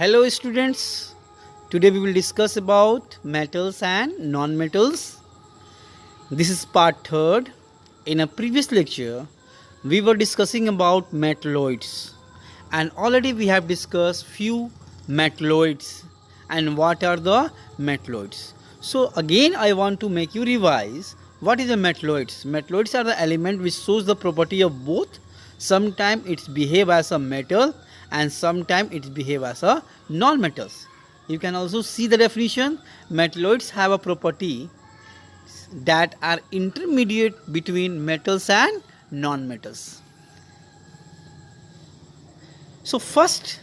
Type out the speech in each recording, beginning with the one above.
Hello students, today we will discuss about metals and non-metals. This is part 3rd. In a previous lecture, we were discussing about metalloids and already we have discussed few metalloids and what are the metalloids. So again I want to make you revise what is the metalloids. Metalloids are the element which shows the property of both. Sometimes it behave as a metal and sometimes it behave as a non-metals. You can also see the definition. Metalloids have a property that are intermediate between metals and non-metals. So first,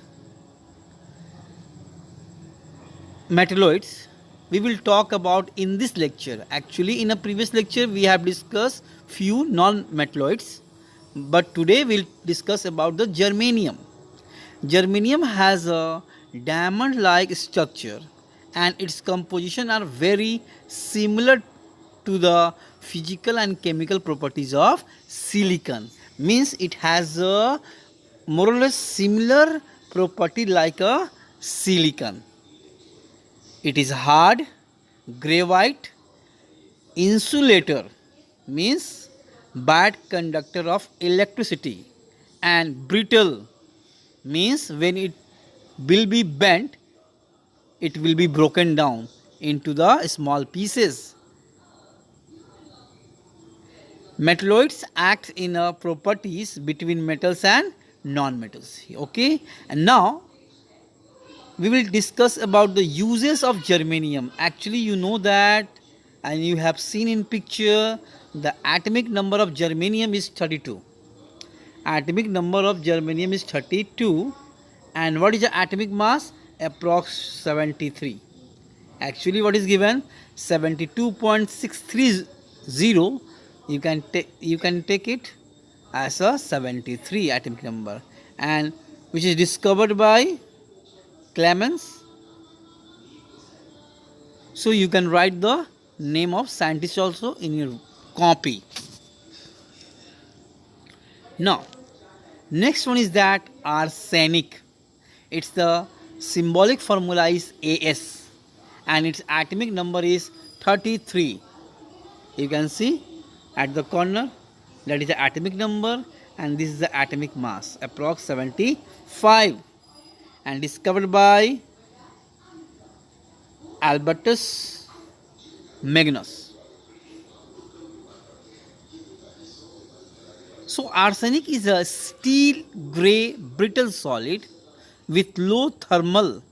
metalloids we will talk about in this lecture. Actually in a previous lecture we have discussed few non-metalloids, but today we'll discuss about the germanium. Germanium has a diamond like structure and its composition are very similar to the physical and chemical properties of silicon. Means it has a more or less similar property like a silicon. It is hard, grey white, insulator means bad conductor of electricity, and brittle means when it will be bent it will be broken down into the small pieces. Metalloids act in properties between metals and non-metals. Okay, and now we will discuss about the uses of germanium. Actually you know that and you have seen in picture the atomic number of germanium is 32. Atomic number of germanium is 32 and what is the atomic mass? Approx 73. Actually what is given? 72.630. You can take it as a 73 atomic number, and which is discovered by Clemens. So you can write the name of scientist also in your copy. Now next one is that arsenic. Its the symbolic formula is As and its atomic number is 33. You can see at the corner that is the atomic number and this is the atomic mass approx 75 and discovered by Albertus Magnus. So arsenic is a steel grey brittle solid with low thermal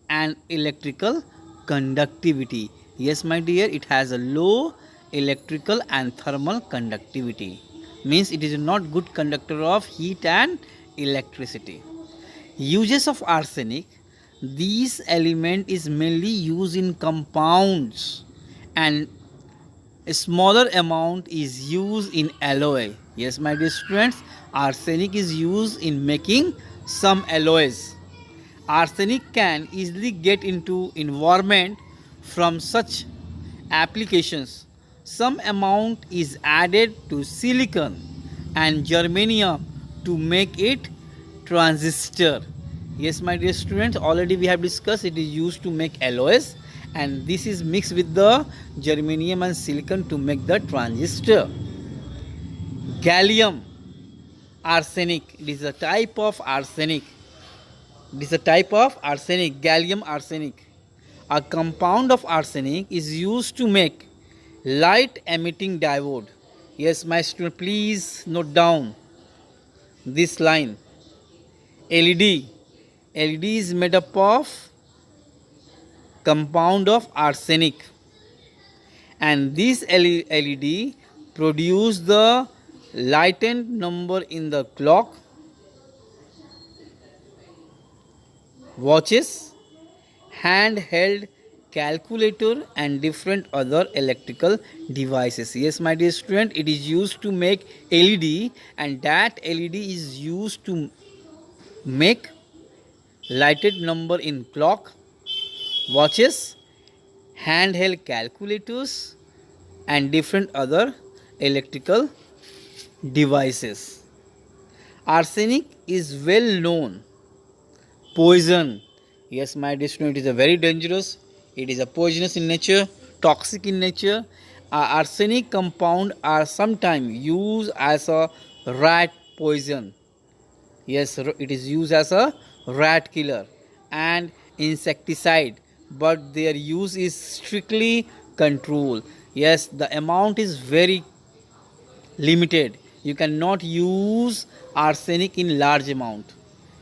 and electrical conductivity. Yes my dear, it has a low electrical and thermal conductivity. Means it is not good conductor of heat and electricity. Uses of arsenic. This element is mainly used in compounds and a smaller amount is used in alloy. Yes my dear students, arsenic is used in making some alloys. Arsenic can easily get into environment from such applications. Some amount is added to silicon and germanium to make it transistor. Yes my dear students, already we have discussed it is used to make alloys and this is mixed with the germanium and silicon to make the transistor. Gallium arsenic, it is a type of arsenic. Gallium arsenic. A compound of arsenic is used to make light emitting diode. Yes my student, please note down this line. LED is made up of compound of arsenic and this LED produce the lightened number in the clock, watches, handheld calculator and different other electrical devices. Yes my dear student, it is used to make LED and that LED is used to make lighted number in clock, watches, handheld calculators and different other electrical devices. Arsenic is well known poison Yes, my dear student, it is a very dangerous. It is a poisonous in nature, toxic in nature. Arsenic compound are sometimes used as a rat poison. Yes, it is used as a rat killer and insecticide, but their use is strictly controlled. Yes, the amount is very limited. You cannot use arsenic in large amount.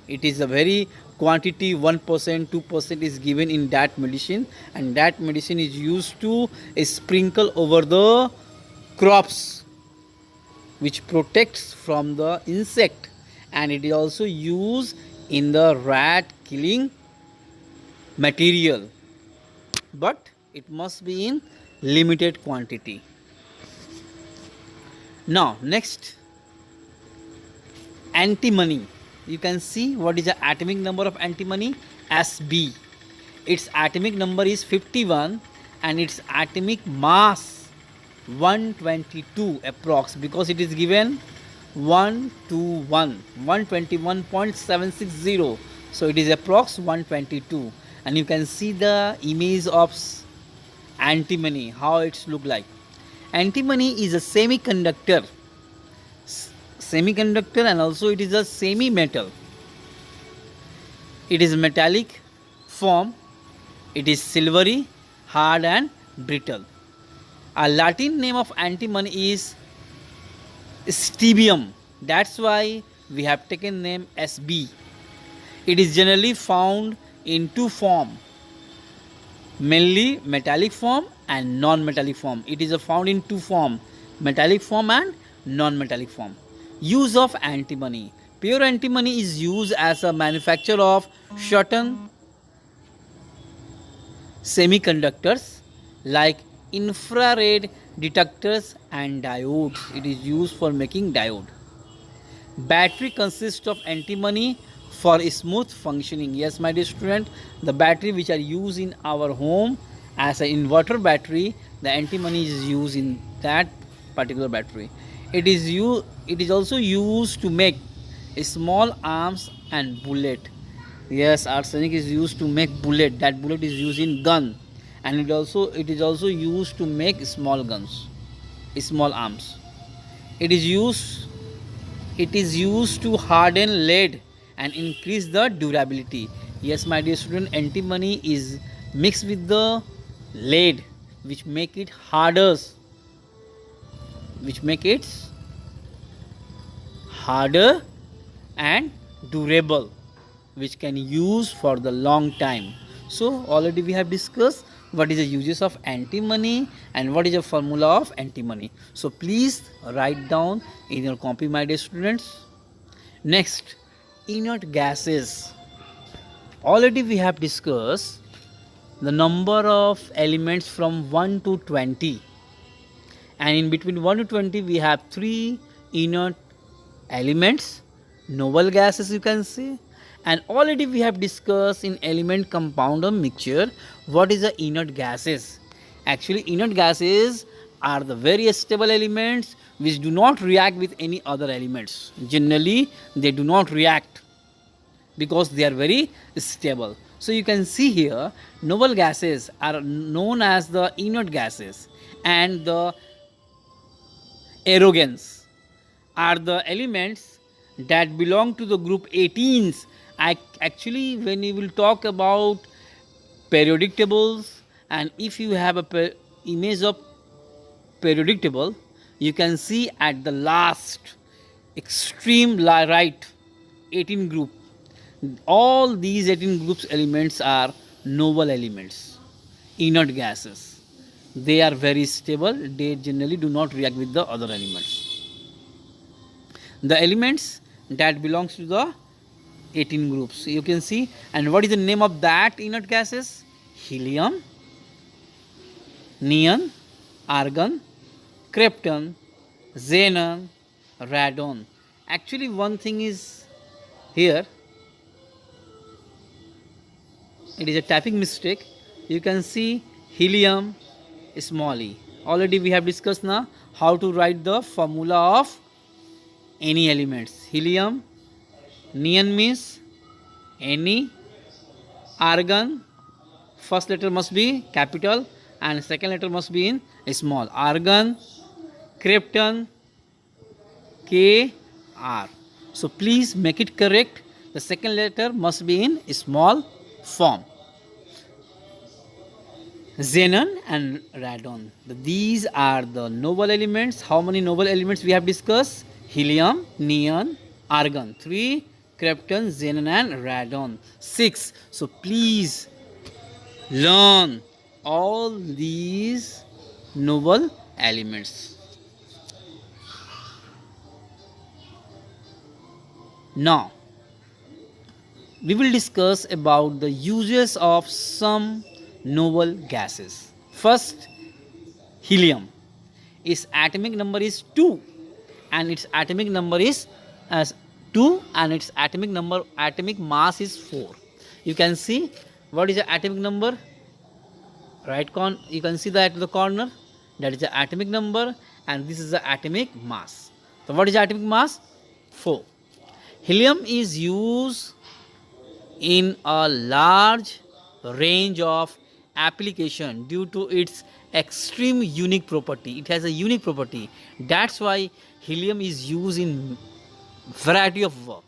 It is a very quantity, 1% 2% is given in that medicine, and that medicine is used to sprinkle over the crops, which protects from the insect, and it is also used in the rat killing material, but it must be in limited quantity. Now next, antimony. You can see what is the atomic number of antimony, Sb. Its atomic number is 51 and its atomic mass 122 approx, because it is given 121.760, so it is approx 122. And you can see the image of antimony, how it's look like. Antimony is a semiconductor and also it is a semi metal. It is metallic form. It is silvery, hard and brittle. A Latin name of antimony is stibbium. That's why we have taken name Sb. It is generally found in two form, mainly metallic form and non-metallic form. It is found in two form, metallic form and non-metallic form. Use of antimony. Pure antimony is used as a manufacture of certain semiconductors like infrared detectors and diodes. It is used for making diode. Battery consists of antimony for smooth functioning. Yes, my dear student, the battery which are used in our home as an inverter battery, the antimony is used in that particular battery. It is also used to make small arms and bullet. Yes, arsenic is used to make bullet. That bullet is used in gun, and it is also used to make small guns, small arms. It is used to harden lead and increase the durability. Yes, my dear student, antimony is mixed with the lead, which make it harder and durable, which can use for the long time. So already we have discussed what is the uses of antimony and what is the formula of antimony. So please write down in your copy, my dear students. Next, inert gases. Already we have discussed the number of elements from 1 to 20, and in between 1 to 20 we have 3 inert elements, noble gases you can say. And already we have discussed in element, compound or mixture what is the inert gases. Actually inert gases are the very stable elements which do not react with any other elements. Generally they do not react because they are very stable. So you can see here noble gases are known as the inert gases, and the aerogens are the elements that belong to the group 18s. Actually when we will talk about periodic tables, and if you have a image of periodic table, you can see at the last extreme right 18 group. All these 18 groups elements are noble elements, inert gases. They are very stable. They generally do not react with the other elements. The elements that belongs to the 18 groups you can see. And what is the name of that inert gases? Helium, neon, argon, krypton, xenon, radon. Actually one thing is here, it is a typing mistake. You can see helium small e. Already we have discussed now how to write the formula of any elements. Helium, neon means any, Argon, first letter must be capital and second letter must be in small. Argon, krypton, Kr. So please make it correct. The second letter must be in small form. Xenon and radon. These are the noble elements. How many noble elements we have discussed? Helium, neon, argon. 3, krypton, xenon and radon. 6. So please learn all these noble elements. Now we will discuss about the uses of some noble gases. First, helium. Its atomic number is 2 and its atomic number is as 2 and its atomic mass is 4. You can see what is the atomic number, you can see that at the corner, that is the atomic number and this is the atomic mass. So what is the atomic mass? 4. Helium is used in a large range of application due to its extreme unique property. It has a unique property. That's why helium is used in variety of work.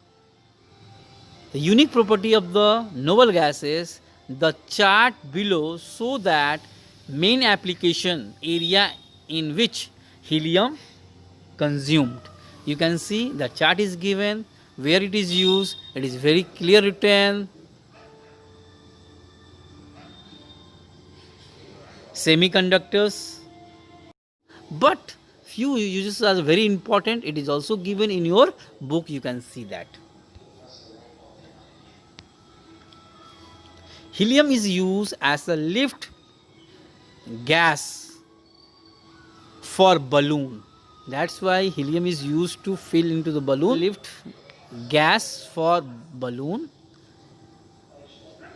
The unique property of the noble gases, the chart below show that main application area in which helium consumed. You can see the chart is given, where it is used, it is very clear written. Semiconductors, but few uses are very important. It is also given in your book, you can see that. Helium is used as a lift gas for balloon. That's why helium is used to fill into the balloon. Lift gas for balloon,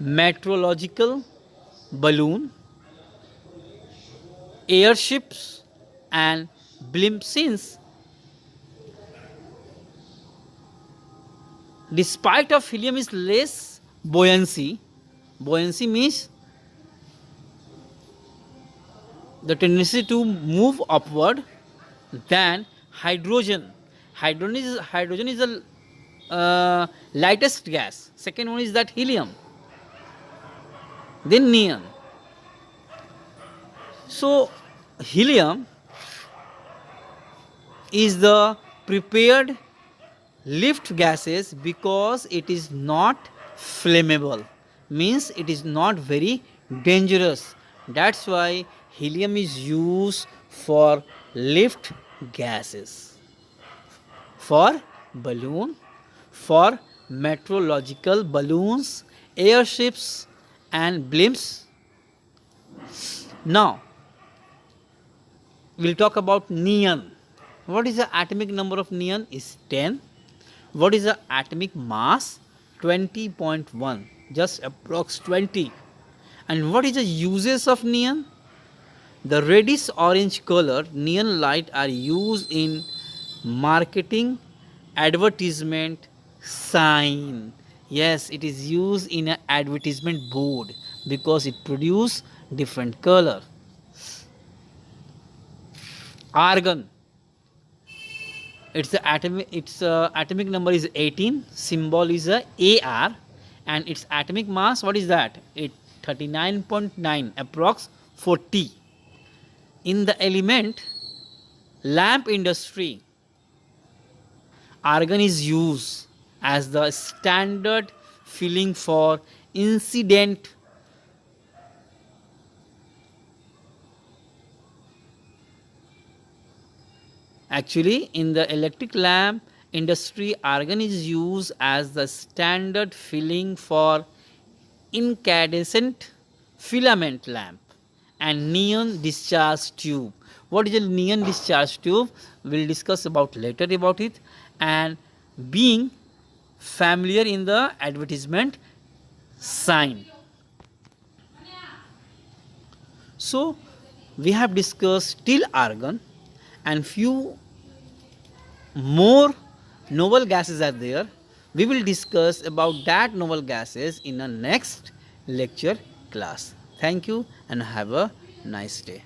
meteorological balloon, airships and blimps. Since despite of helium is less buoyancy means the tendency to move upward than hydrogen. Hydrogen is the lightest gas. Second one is that helium, then neon. So helium is the prepared lift gases because it is not flammable, means it is not very dangerous. That's why helium is used for lift gases, for balloon, for meteorological balloons, airships and blimps. Now we'll talk about neon. What is the atomic number of neon? Is 10. What is the atomic mass? 20.1, just approx 20. And what is the uses of neon? The reddish orange color neon light are used in marketing, advertisement, sign. Yes, it is used in an advertisement board because it produces different color. Argon, its atomic number is 18, symbol is a AR, and its atomic mass, what is that? 39.9, approx 40. In the element lamp industry, argon is used as the standard filling for incident Actually, in the electric lamp industry, argon is used as the standard filling for incandescent filament lamp and neon discharge tube. What is a neon discharge tube? We'll discuss about later about it, and being familiar in the advertisement sign. So we have discussed till argon, and few more noble gases are there. We will discuss about that noble gases in the next lecture class. Thank you and have a nice day.